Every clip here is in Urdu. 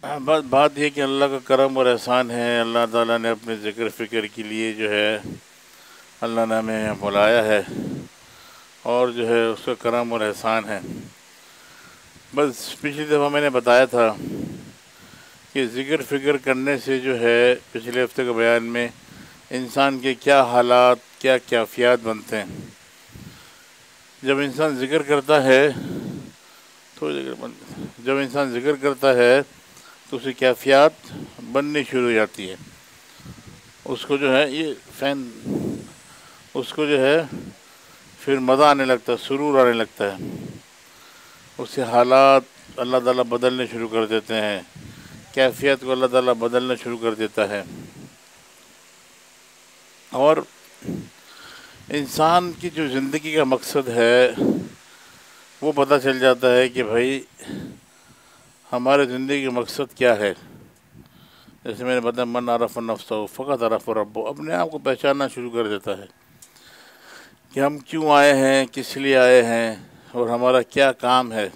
بات یہ کہ اللہ کا کرم اور احسان ہے، اللہ تعالیٰ نے اپنے ذکر فکر کے لیے جو ہے اللہ نے ہمیں بلایا ہے، اور جو ہے اس کا کرم اور احسان ہے۔ بس پچھلی دفعہ میں نے بتایا تھا کہ ذکر فکر کرنے سے جو ہے پچھلے ہفتے کے بیان میں انسان کے کیا حالات، کیا کیفیات بنتے ہیں۔ جب انسان ذکر کرتا ہے جب انسان ذکر کرتا ہے تو اسے کیفیات بننی شروع ہو جاتی ہے۔ اس کو جو ہے اس کو جو ہے پھر مزہ آنے لگتا ہے، سرور آنے لگتا ہے، اس سے حالات اللہ تعالیٰ بدلنے شروع کر دیتے ہیں، کیفیت کو اللہ تعالیٰ بدلنا شروع کر دیتا ہے، اور انسان کی جو زندگی کا مقصد ہے وہ پتہ چل جاتا ہے کہ بھائی ہمارے زندگی کا مقصد کیا ہے۔ جیسے میں نے بتایا، من عرف نفسہ فقط عرف ربہ، اپنے آپ کو پہچاننا شروع کر دیتا ہے کہ ہم کیوں آئے ہیں، کس لیے آئے ہیں، اور ہمارا کیا کام ہے۔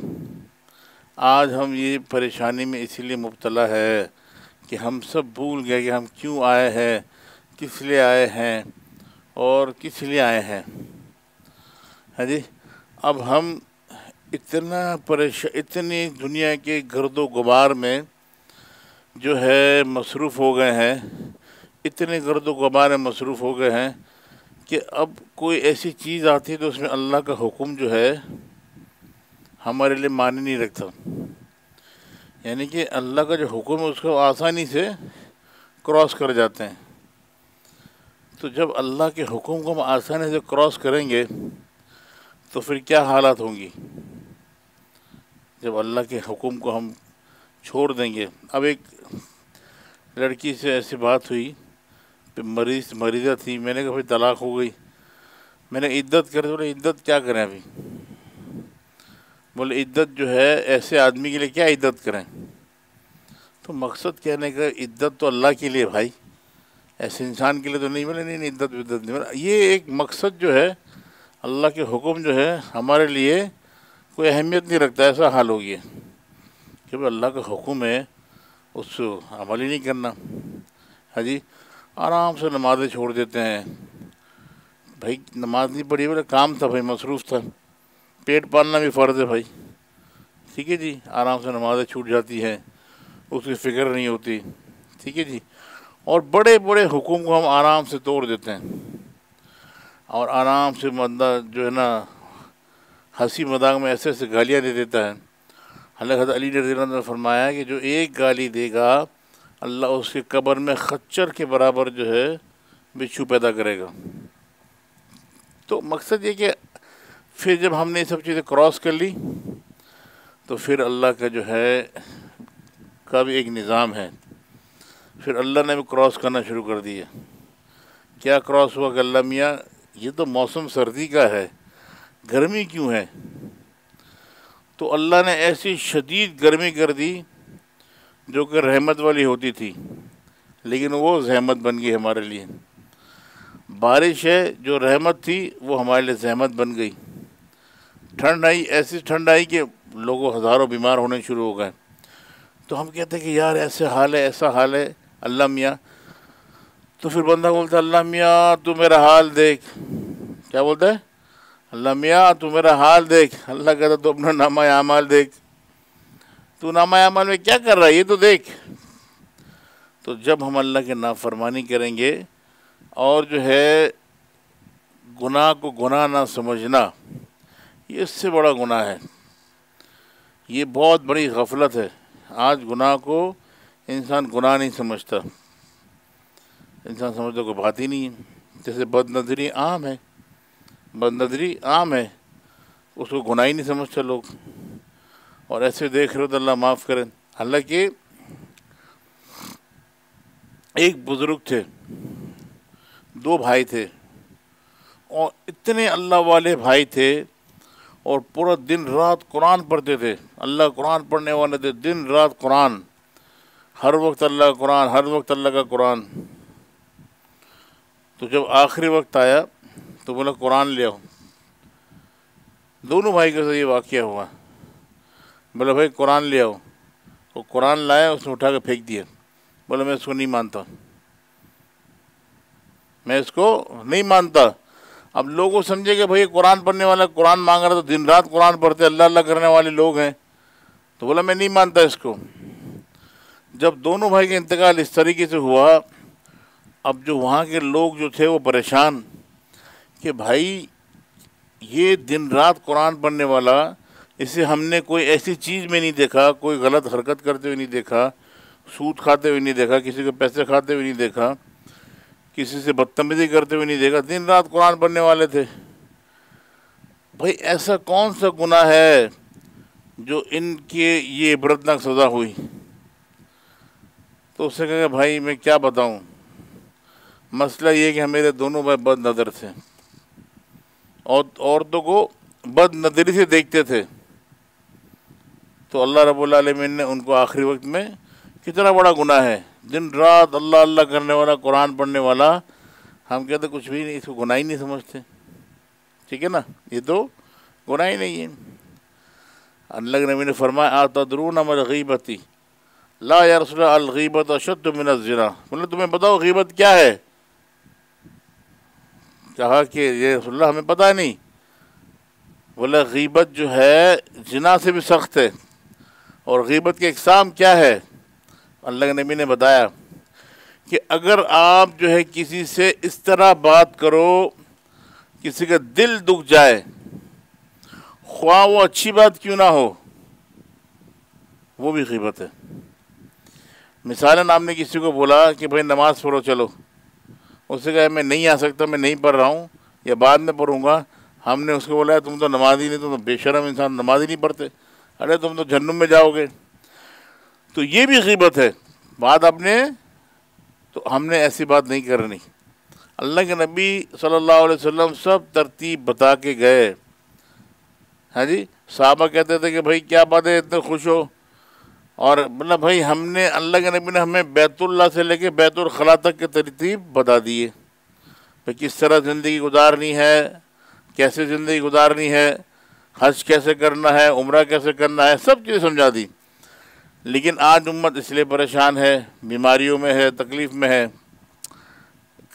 آج ہم یہ پریشانی میں اسی لیے مبتلا ہے کہ ہم سب بھول گئے کہ ہم کیوں آئے ہیں، کس لیے آئے ہیں اور کس لیے آئے ہیں۔ ہاں جی، اب ہم اتنی دنیا کے گرد و غبار میں جو ہے مصروف ہو گئے ہیں، اتنے گرد و غبار میں مصروف ہو گئے ہیں کہ اب کوئی ایسی چیز آتی ہے تو اس میں اللہ کا حکم جو ہے ہمارے لیے معنی نہیں رکھتا۔ یعنی کہ اللہ کا جو حکم ہے اس کو آسانی سے کراس کر جاتے ہیں۔ تو جب اللہ کے حکم کو ہم آسانی سے کراس کریں گے تو پھر کیا حالات ہوں گی جب اللہ کے حکم کو ہم چھوڑ دیں گے۔ اب ایک لڑکی سے ایسی بات ہوئی، مریضہ تھی، میں نے کہا پھر طلاق ہو گئی، میں نے عدت کرے، بولے عدت کیا کریں ابھی، بولے عدت جو ہے ایسے آدمی کے لیے کیا عدت کریں۔ تو مقصد کہنے کا عدت تو اللہ کے لیے بھائی، ایسے انسان کے لیے تو نہیں۔ بولے نہیں عدت نہیں، بولے یہ ایک مقصد جو ہے اللہ کے حکم جو ہے ہمارے لیے کوئی اہمیت نہیں رکھتا، ایسا حال ہو گیا کہ اللہ کا حکم ہے اس کو عمل ہی نہیں کرنا۔ ہاں جی، آرام سے نمازیں چھوڑ دیتے ہیں، بھائی نماز نہیں پڑھی، بولے کام تھا بھائی، مصروف تھا، پیٹ پالنا بھی فرض ہے بھائی، ٹھیک ہے جی، آرام سے نمازیں چھوٹ جاتی ہیں، اس کی فکر نہیں ہوتی، ٹھیک ہے جی۔ اور بڑے بڑے حکم کو ہم آرام سے توڑ دیتے ہیں، اور آرام سے بندہ جو ہے نا ہنسی مذاق میں ایسے ایسے گالیاں دے دیتا ہے۔ حضرت علی رضی اللہ عنہ نے فرمایا کہ جو ایک گالی دے گا اللہ اس کے قبر میں خچر کے برابر جو ہے بچھو پیدا کرے گا۔ تو مقصد یہ کہ پھر جب ہم نے یہ سب چیزیں کراس کر لی تو پھر اللہ کا جو ہے کا بھی ایک نظام ہے، پھر اللہ نے بھی کراس کرنا شروع کر دیا۔ کیا کراس ہوا کہ اللہ میاں یہ تو موسم سردی کا ہے، گرمی کیوں ہے؟ تو اللہ نے ایسی شدید گرمی کر دی جو کہ رحمت والی ہوتی تھی، لیکن وہ زحمت بن گئی ہمارے لیے۔ بارش ہے جو رحمت تھی وہ ہمارے لیے زحمت بن گئی۔ ٹھنڈ آئی، ایسی ٹھنڈ آئی کہ لوگوں ہزاروں بیمار ہونے شروع ہو گئے۔ تو ہم کہتے ہیں کہ یار ایسے حال ہے، ایسا حال ہے اللہ میاں۔ تو پھر بندہ بولتا ہے اللہ میاں تو میرا حال دیکھ۔ کیا بولتا ہے؟ اللہ میاں تو میرا حال دیکھ۔ اللہ کہتا تو اپنا نامہ اعمال دیکھ، تو نامہ اعمال میں کیا کر رہا ہے یہ تو دیکھ۔ تو جب ہم اللہ کے نافرمانی کریں گے اور جو ہے گناہ کو گناہ نہ سمجھنا، یہ اس سے بڑا گناہ ہے، یہ بہت بڑی غفلت ہے۔ آج گناہ کو انسان گناہ نہیں سمجھتا، انسان سمجھتا کوئی بات ہی نہیں ہے۔ جیسے بد نظری عام ہے، بد نظری عام ہے، اس کو گناہ ہی نہیں سمجھتا لوگ، اور ایسے دیکھ رہے تو اللہ معاف کرے۔ حالانکہ ایک بزرگ تھے، دو بھائی تھے، اور اتنے اللہ والے بھائی تھے، اور پورا دن رات قرآن پڑھتے تھے۔ اللہ قرآن پڑھنے والے تھے، دن رات قرآن، ہر وقت اللہ کا قرآن، ہر وقت اللہ کا قرآن۔ تو جب آخری وقت آیا تو بولا قرآن لے آؤ۔ دونوں بھائی کے ساتھ یہ واقعہ ہوا، بولا بھائی قرآن لے آؤ۔ وہ قرآن لایا، اس نے اٹھا کے پھینک دیا، بولا میں اس کو نہیں مانتا، میں اس کو نہیں مانتا۔ اب لوگوں سمجھے کہ بھئی قرآن پڑھنے والا قرآن مانگ رہا، تو دن رات قرآن پڑھتے اللہ اللہ کرنے والے لوگ ہیں، تو بولا میں نہیں مانتا اس کو۔ جب دونوں بھائی کا انتقال اس طریقے سے ہوا، اب جو وہاں کے لوگ جو تھے وہ پریشان کہ بھائی یہ دن رات قرآن پڑھنے والا، اسے ہم نے کوئی ایسی چیز میں نہیں دیکھا، کوئی غلط حرکت کرتے ہوئے نہیں دیکھا، سود کھاتے ہوئے نہیں دیکھا، کسی کے پیسے کھاتے ہوئے نہیں دیکھا، کسی سے بدتمیزی کرتے ہوئے نہیں دیکھا، دن رات قرآن پڑھنے والے تھے۔ بھائی ایسا کون سا گناہ ہے جو ان کے یہ عبرتناک سزا ہوئی؟ تو اس نے کہا کہ بھائی میں کیا بتاؤں، مسئلہ یہ کہ میرے دونوں بھائی بد نظر تھے، اور عورتوں کو بد نظری سے دیکھتے تھے، تو اللہ رب العالمین نے ان کو آخری وقت میں، کتنا بڑا گناہ ہے، دن رات اللہ اللہ کرنے والا، قرآن پڑھنے والا، ہم کہتے کچھ بھی نہیں، اس کو گناہ ہی نہیں سمجھتے، ٹھیک ہے نا، یہ تو گناہ ہی نہیں ہے۔ اللہ کے نبی نے فرمایا اتدرون ما الغیبۃ، لا یا رسول اللہ الغیبۃ اشد من الزنا، بولے تمہیں بتاؤ غیبت کیا ہے؟ کہا کہ یہ رسول اللہ ہمیں پتہ نہیں۔ بولے غیبت جو ہے زنا سے بھی سخت ہے، اور غیبت کے اقسام کیا ہے؟ اللہ کے نبی نے بتایا کہ اگر آپ جو ہے کسی سے اس طرح بات کرو کسی کا دل دکھ جائے، خواہ وہ اچھی بات کیوں نہ ہو، وہ بھی غیبت ہے۔ مثالاً آپ نے کسی کو بولا کہ بھائی نماز پڑھو چلو، اس سے کہا میں نہیں آ سکتا، میں نہیں پڑھ رہا ہوں یا بعد میں پڑھوں گا، ہم نے اس کو بولا تم تو نماز ہی نہیں، تم تو بے شرم انسان، نماز ہی نہیں پڑھتے، ارے تم تو جہنم میں جاؤ گے، تو یہ بھی غیبت ہے۔ بات آپ نے، تو ہم نے ایسی بات نہیں کرنی۔ اللہ کے نبی صلی اللہ علیہ وسلم سب ترتیب بتا کے گئے۔ ہاں جی، صحابہ کہتے تھے کہ بھائی کیا بات ہے اتنے خوش ہو، اور مطلب بھائی ہم نے، اللہ کے نبی نے ہمیں بیت اللہ سے لے کے بیت الخلاء تک کے ترتیب بتا دیے، بھائی کس طرح زندگی گزارنی ہے، کیسے زندگی گزارنی ہے، حج کیسے کرنا ہے، عمرہ کیسے کرنا ہے، سب چیزیں سمجھا دی۔ لیکن آج امت اس لیے پریشان ہے، بیماریوں میں ہے، تکلیف میں ہے۔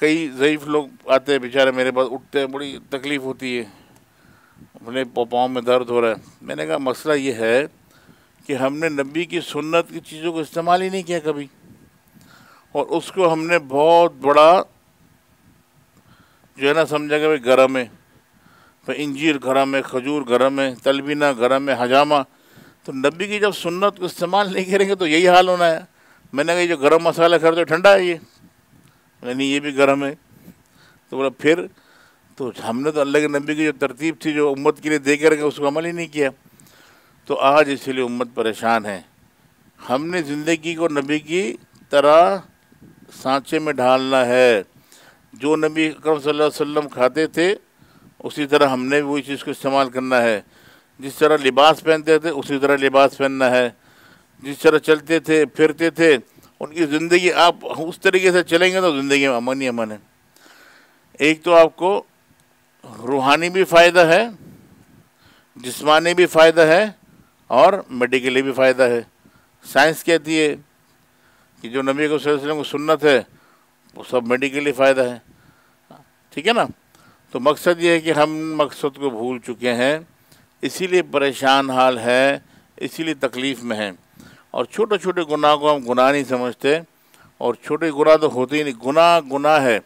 کئی ضعیف لوگ آتے ہیں بیچارے میرے پاس، اٹھتے ہیں بڑی تکلیف ہوتی ہے، اپنے پاؤں میں درد ہو رہا ہے۔ میں نے کہا مسئلہ یہ ہے کہ ہم نے نبی کی سنت کی چیزوں کو استعمال ہی نہیں کیا کبھی، اور اس کو ہم نے بہت بڑا جو ہے نا سمجھا کہ بھائی گرم ہے، انجیر گرم ہے، کھجور گرم ہے، تلبینہ گرم ہے، حجامہ، تو نبی کی جب سنت کو استعمال نہیں کریں گے تو یہی حال ہونا ہے۔ میں نے کہا یہ جو گرم مسالہ کھاتے ہو ٹھنڈا ہے، یہ نہیں یہ بھی گرم ہے، تو بولا پھر، تو ہم نے تو اللہ کے نبی کی جو ترتیب تھی جو امت کے لیے دے کر کے اس کو عمل ہی نہیں کیا، تو آج اسی لیے امت پریشان ہے۔ ہم نے زندگی کو نبی کی طرح سانچے میں ڈھالنا ہے، جو نبی اکرم صلی اللہ علیہ وسلم کھاتے تھے اسی طرح ہم نے بھی وہی چیز کو استعمال کرنا ہے، جس طرح لباس پہنتے تھے اسی طرح لباس پہننا ہے، جس طرح چلتے تھے پھرتے تھے ان کی زندگی، آپ اس طریقے سے چلیں گے تو زندگی میں امن ہی امن ہے۔ ایک تو آپ کو روحانی بھی فائدہ ہے، جسمانی بھی فائدہ ہے، اور میڈیکلی بھی فائدہ ہے۔ سائنس کہتی ہے کہ جو نبی صلی اللہ علیہ وسلم کو سنت ہے وہ سب میڈیکلی فائدہ ہے، ٹھیک ہے نا۔ تو مقصد یہ ہے کہ ہم مقصد کو بھول چکے ہیں، اسی لیے پریشان حال ہے، اسی لیے تکلیف میں ہیں، اور چھوٹے چھوٹے گناہ کو ہم گناہ نہیں سمجھتے، اور چھوٹے گناہ تو ہوتے ہی نہیں، گناہ گناہ ہے۔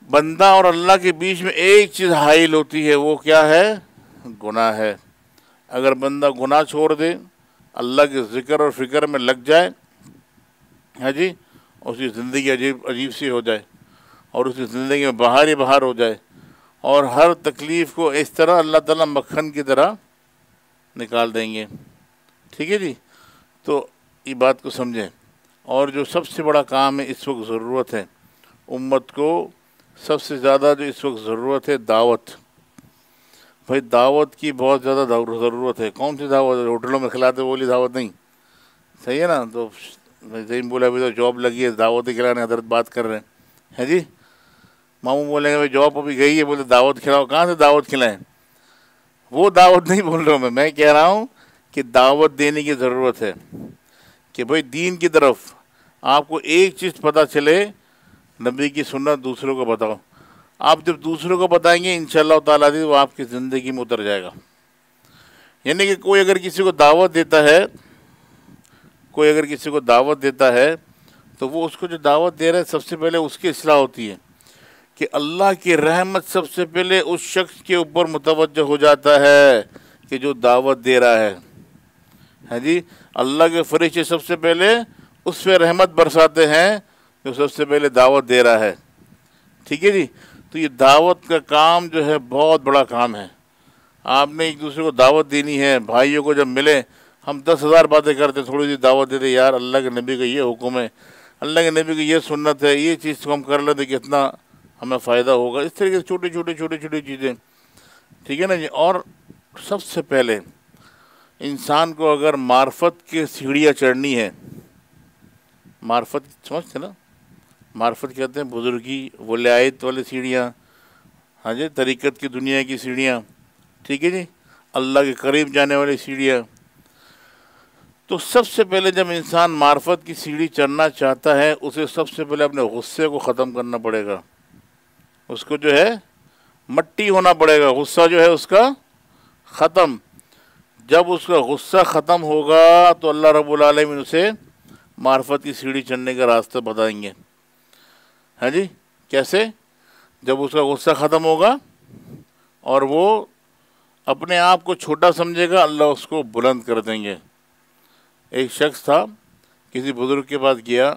بندہ اور اللہ کے بیچ میں ایک چیز حائل ہوتی ہے، وہ کیا ہے؟ گناہ ہے۔ اگر بندہ گناہ چھوڑ دے، اللہ کے ذکر اور فکر میں لگ جائے، ہاں جی، اس کی زندگی عجیب سی ہو جائے، اور اس کی زندگی میں بہار ہی بہار ہو جائے، اور ہر تکلیف کو اس طرح اللہ تعالیٰ مکھن کی طرح نکال دیں گے، ٹھیک ہے جی۔ تو یہ بات کو سمجھیں، اور جو سب سے بڑا کام ہے اس وقت ضرورت ہے امت کو، سب سے زیادہ جو اس وقت ضرورت ہے دعوت۔ بھائی دعوت کی بہت زیادہ ضرورت ہے۔ کون سی دعوت ہے؟ ہوٹلوں میں کھلاتے وہ والی دعوت نہیں، صحیح ہے نا۔ تو زیم بولا ابھی تو جاب لگی ہے، دعوت ہی کھلانے حضرت بات کر رہے ہیں جی۔ ماموں بولیں گے بھائی جاب ابھی گئی ہے، بولتے دعوت کھلاؤ، کہاں سے دعوت کھلائیں؟ وہ دعوت نہیں بول رہا ہوں میں کہہ رہا ہوں کہ دعوت دینے کی ضرورت ہے۔ کہ بھائی دین کی طرف آپ کو ایک چیز پتہ چلے، نبی کی سنت دوسروں کو بتاؤ. آپ جب دوسروں کو بتائیں گے انشاءاللہ تعالیٰ وہ آپ کی زندگی میں اتر جائے گا. یعنی کہ کوئی اگر کسی کو دعوت دیتا ہے، کوئی اگر کسی کو دعوت دیتا ہے تو وہ اس کو جو دعوت دے رہا ہے سب سے پہلے اس کی اصلاح ہوتی ہے کہ اللہ کی رحمت سب سے پہلے اس شخص کے اوپر متوجہ ہو جاتا ہے کہ جو دعوت دے رہا ہے. ہاں جی، اللہ کے فرشتے سب سے پہلے اس پہ رحمت برساتے ہیں جو سب سے پہلے دعوت دے رہا ہے. ٹھیک ہے جی. تو یہ دعوت کا کام جو ہے بہت بڑا کام ہے. آپ نے ایک دوسرے کو دعوت دینی ہے. بھائیوں کو جب ملے، ہم 10,000 باتیں کرتے، تھوڑی سی دعوت دیتے، یار اللہ کے نبی کا یہ حکم ہے، اللہ کے نبی کی یہ سنت ہے، یہ چیز کو ہم کر لیتے کتنا ہمیں فائدہ ہوگا. اس طریقے سے چھوٹی چیزیں. ٹھیک ہے نا جی. اور سب سے پہلے انسان کو اگر معرفت کی سیڑھیاں چڑھنی ہے، معرفت سمجھتے نا، معرفت کہتے ہیں بزرگی، ولیایت والی سیڑھیاں. ہاں جی، طریقت کی دنیا کی سیڑھیاں. ٹھیک ہے جی، اللہ کے قریب جانے والی سیڑھیاں. تو سب سے پہلے جب انسان معرفت کی سیڑھی چڑھنا چاہتا ہے، اسے سب سے پہلے اپنے غصے کو ختم کرنا پڑے گا. اس کو جو ہے مٹی ہونا پڑے گا، غصہ جو ہے اس کا ختم. جب اس کا غصہ ختم ہوگا تو اللہ رب العالمین اسے معرفت کی سیڑھی چڑھنے کا راستہ بتائیں گے. ہاں جی، کیسے؟ جب اس کا غصہ ختم ہوگا اور وہ اپنے آپ کو چھوٹا سمجھے گا، اللہ اس کو بلند کر دیں گے. ایک شخص تھا، کسی بزرگ کے پاس گیا،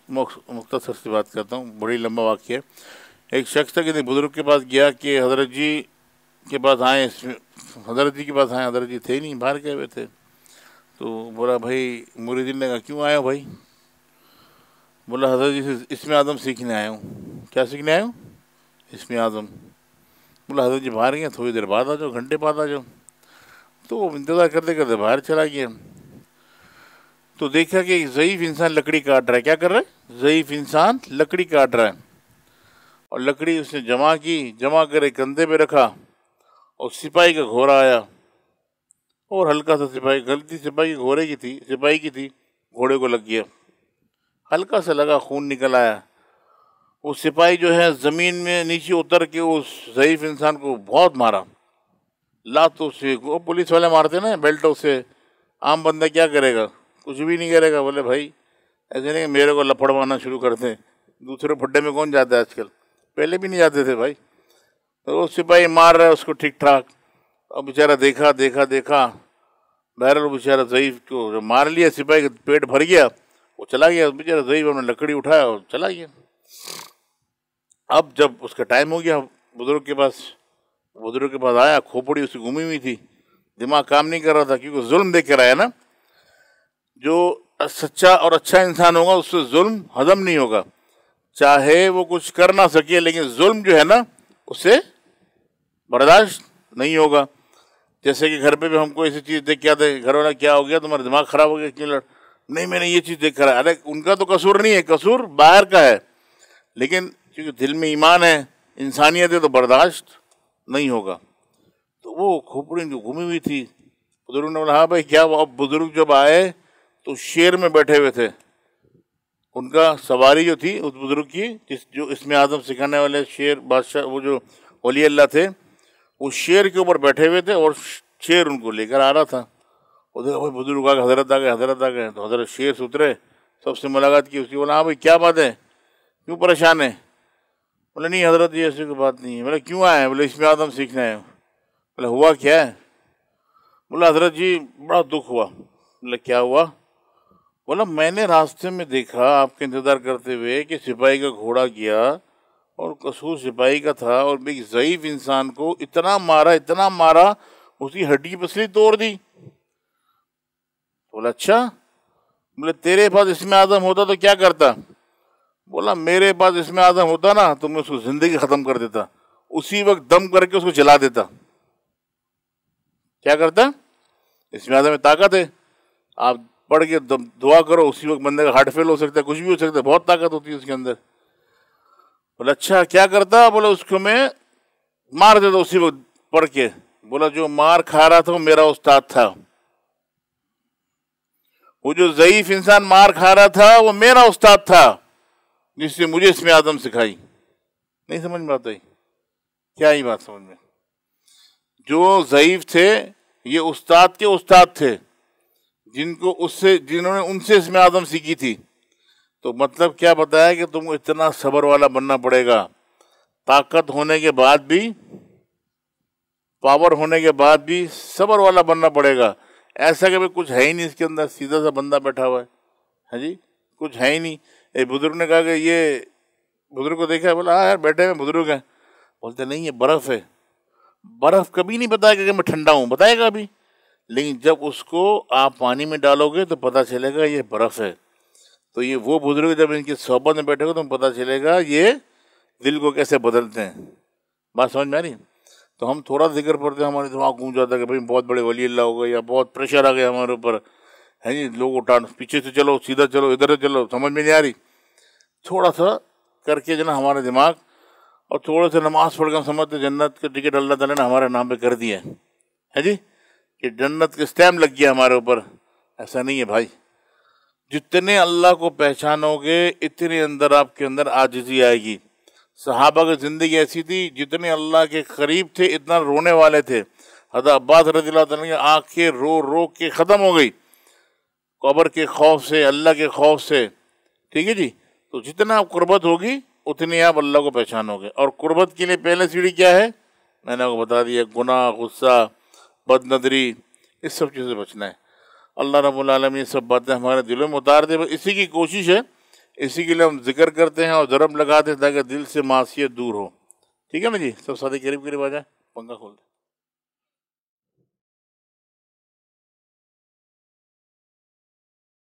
مختصر سی بات کرتا ہوں، بڑی لمبا واقعہ ہے. ایک شخص تھا، کسی بزرگ کے پاس گیا کہ حضرت جی کے پاس آئیں. حضرت جی کے پاس آئیں، حضرت جی تھے ہی نہیں، باہر گئے ہوئے تھے. تو بولا بھائی، مریدین نے کہا کیوں آئے ہو بھائی؟ بولا حضرت جی سے اسم اعظم سیکھنے آیا ہوں. کیا سیکھنے آئے ہوں؟ اسم اعظم. بولا حضرت جی باہر گئے، تھوڑی دیر بعد آ جاؤ، گھنٹے بعد آ جاؤ. تو وہ انتظار کرتے کرتے باہر چلا گیا. تو دیکھا کہ ایک ضعیف انسان لکڑی کاٹ رہا ہے. کیا کر رہا ہے؟ ضعیف انسان لکڑی کاٹ رہا ہے. اور لکڑی اس نے جمع کی، جمع کرے کندھے پہ رکھا، اور سپاہی کا گھوڑا آیا اور ہلکا سا سپاہی، غلطی سپاہی کے گھوڑے کی تھی، سپاہی کی تھی، گھوڑے کو لگ گیا، ہلکا سا لگا، خون نکل آیا. وہ سپاہی جو ہے زمین میں نیچے اتر کے اس ضعیف انسان کو بہت مارا، لاتوں سے. وہ پولیس والے مارتے نا بیلٹوں سے. عام بندہ کیا کرے گا؟ کچھ بھی نہیں کرے گا. بولے بھائی ایسے نہیں کہ میرے کو لپڑوانا شروع کر دیں. دوسرے پھڈے میں کون جاتا ہے آج کل؟ پہلے بھی نہیں جاتے تھے بھائی. تو وہ سپاہی مار رہا ہے اس کو ٹھیک ٹھاک. اور بیچارہ دیکھا بہرحال وہ بیچارہ ضعیف کو جو مار لیا، سپاہی کا پیٹ بھر گیا، وہ چلا گیا. بیچارہ ضعیف نے لکڑی اٹھایا اور چلا گیا. اب جب اس کا ٹائم ہو گیا بزرگ کے پاس آیا، کھوپڑی اس کی گمی ہوئی تھی، دماغ کام نہیں کر رہا تھا، کیونکہ ظلم دیکھ کر آیا نا. جو سچا اور اچھا انسان ہوگا اس سے ظلم ہضم نہیں ہوگا، چاہے وہ کچھ کر نہ سکے، لیکن ظلم جو ہے نا اس سے برداشت نہیں ہوگا. جیسے کہ گھر پہ بھی ہم کو ایسی چیز دیکھ کے آتے ہیں، گھر والا کیا ہو گیا تمہارا دماغ خراب ہو گیا کیوں لڑ؟ نہیں میں نے یہ چیز دیکھ کر آیا. ارے ان کا تو قصور نہیں ہے، قصور باہر کا ہے، لیکن کیونکہ دل میں ایمان ہے، انسانیت ہے، تو برداشت نہیں ہوگا. تو وہ کھوپڑی جو گھومی ہوئی تھی، بزرگ نے بولا ہاں بھائی کیا ہوا؟ اب بزرگ جب آئے تو شیر میں بیٹھے ہوئے تھے. ان کا سواری جو تھی اس بزرگ کی، جو اسم اعظم سکھانے والے شیر بادشاہ، وہ جو ولی اللہ تھے، وہ شیر کے اوپر بیٹھے ہوئے تھے اور شیر ان کو لے کر آ رہا تھا. وہ دیکھا بھائی بزرگ آ گئے، حضرت آ گئے. تو حضرت شیر سے اترے، سب سے ملاقات کی. اس کی بولا ہاں بھائی کیا بات ہے، کیوں پریشان ہے؟ بولے نہیں حضرت یہ ایسی کوئی بات نہیں ہے. بولے کیوں آئے ہیں؟ بولے اسم اعظم سیکھنا ہے. بولے ہوا کیا ہے؟ بولا حضرت جی بڑا دکھ ہوا. بولے کیا ہوا؟ بولا میں نے راستے میں دیکھا آپ کے انتظار کرتے ہوئے کہ سپاہی کا گھوڑا گیا اور قصور سپاہی کا تھا، اور ایک ضعیف انسان کو اتنا مارا اس کی ہڈی پسلی توڑ دی. بولا اچھا. بولے تیرے پاس اسم اعظم ہوتا تو کیا کرتا؟ بولا میرے پاس اسم اعظم ہوتا نا تو میں اس کو زندگی ختم کر دیتا، اسی وقت دم کر کے اس کو جلا دیتا. کیا کرتا؟ اسم اعظم میں طاقت ہے، آپ پڑھ کے دعا کرو، اسی وقت بندے کا ہارٹ فیل ہو سکتا ہے، کچھ بھی ہو سکتا ہے، بہت طاقت ہوتی ہے اس کے اندر. بولا اچھا کیا کرتا؟ بولا اس کو میں مار دیتا اسی وقت پڑھ کے. بولا جو مار کھا رہا تھا وہ میرا استاد تھا. وہ جو ضعیف انسان مار کھا رہا تھا وہ میرا استاد تھا جس سے مجھے اسم اعظم سکھائی. نہیں سمجھ میں آتا ہی کیا ہی بات سمجھ میں. جو ضعیف تھے یہ استاد کے استاد تھے جنہوں نے ان سے اسم اعظم سیکھی تھی. تو مطلب کیا بتایا کہ تم کو اتنا صبر والا بننا پڑے گا، طاقت ہونے کے بعد بھی، پاور ہونے کے بعد بھی صبر والا بننا پڑے گا. ایسا کہ بھائی کچھ ہے ہی نہیں اس کے اندر، سیدھا سا بندہ بیٹھا ہوا ہے. ہاں جی، کچھ ہے ہی نہیں. ایک بزرگ نے کہا کہ یہ بزرگ کو دیکھا، بولا ہاں یار بیٹھے ہوئے بزرگ ہیں. بولتے نہیں یہ برف ہے. برف کبھی نہیں بتائے گا کہ میں ٹھنڈا ہوں، بتائے گا ابھی، لیکن جب اس کو آپ پانی میں ڈالو گے تو پتہ چلے گا یہ برف ہے. تو یہ وہ بزرگ جب ان کی صحبت میں بیٹھے گا تو پتہ چلے گا یہ دل کو کیسے بدلتے ہیں. بات سمجھ میں آ رہی؟ تو ہم تھوڑا ذکر پڑتے ہیں ہمارے دماغ گونج جاتا ہے کہ بھائی بہت بڑے ولی اللہ ہو گئے یا بہت پریشر آ گیا ہمارے اوپر ہے جی، لوگ اٹھا پیچھے سے چلو، سیدھا چلو، ادھر سے چلو، سمجھ میں نہیں آ رہی. تھوڑا سا کر کے جو نا ہمارے دماغ، اور تھوڑے سے نماز پڑھ کر سمجھتے جنت کا ٹکٹ اللہ تعالیٰ نے ہمارے نام پہ کر دیا ہے جی، کہ جنت کا اسٹیمپ لگ گیا ہمارے اوپر. ایسا نہیں ہے بھائی. جتنے اللہ کو پہچانو گے اتنے اندر آپ کے اندر عاجزی آئے گی. صحابہ کی زندگی ایسی تھی، جتنے اللہ کے قریب تھے اتنا رونے والے تھے. حضرت عباس رضی اللہ تعالیٰ کی آنکھیں رو رو کے ختم ہو گئی قبر کے خوف سے، اللہ کے خوف سے. ٹھیک ہے جی. تو جتنا آپ قربت ہوگی اتنی آپ اللہ کو پہچانو گے. اور قربت کے لیے پہلے سیڑھی کیا ہے؟ میں نے آپ کو بتا دیا، گناہ، غصہ، بد نظری، اس سب چیزوں سے بچنا ہے. اللہ رب العالمین یہ سب باتیں ہمارے دلوں میں اتار دے. اسی کی کوشش ہے، اسی کے لیے ہم ذکر کرتے ہیں اور ضرب لگاتے ہیں تاکہ دل سے معصیت دور ہو. ٹھیک ہے نا جی. سب ساتھی قریب قریب آ جائیں، پنکھا کھول دیں.